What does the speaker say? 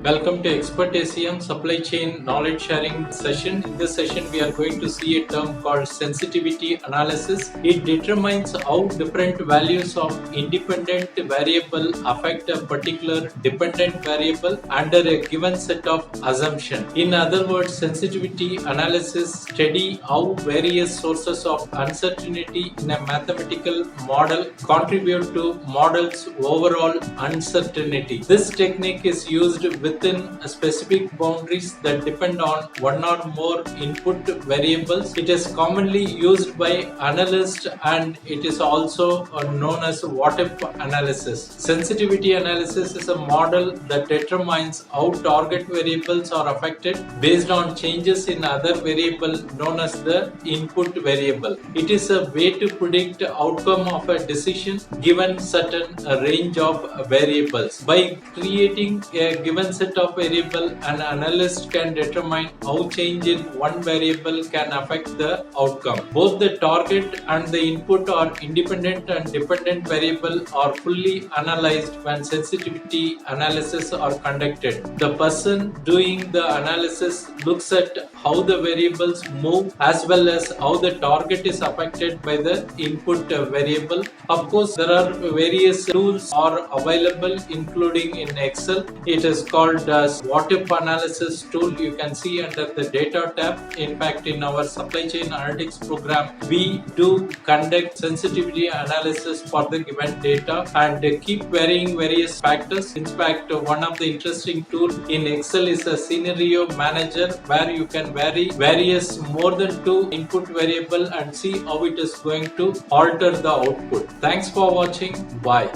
Welcome to Expert ACM Supply Chain Knowledge Sharing session. In this session, we are going to see a term called sensitivity analysis. It determines how different values of independent variable affect a particular dependent variable under a given set of assumptions. In other words, sensitivity analysis study how various sources of uncertainty in a mathematical model contribute to model's overall uncertainty. This technique is used within specific boundaries that depend on one or more input variables. It is commonly used by analysts and it is also known as what-if analysis. Sensitivity analysis is a model that determines how target variables are affected based on changes in other variable known as the input variable. It is a way to predict the outcome of a decision given certain range of variables. By creating a given set of variables, an analyst can determine how change in one variable can affect the outcome. Both the target and the input are independent and dependent variable are fully analyzed when sensitivity analysis are conducted. The person doing the analysis looks at how the variables move as well as how the target is affected by the input variable. Of course, there are various tools are available including in Excel. It is called as what-if analysis tool. You can see under the data tab. In fact, in our supply chain analytics program, we do conduct sensitivity analysis for the given data and keep varying various factors. In fact, one of the interesting tools in Excel is a scenario manager where you can vary various more than two input variable and see how it is going to alter the output. Thanks for watching. Bye.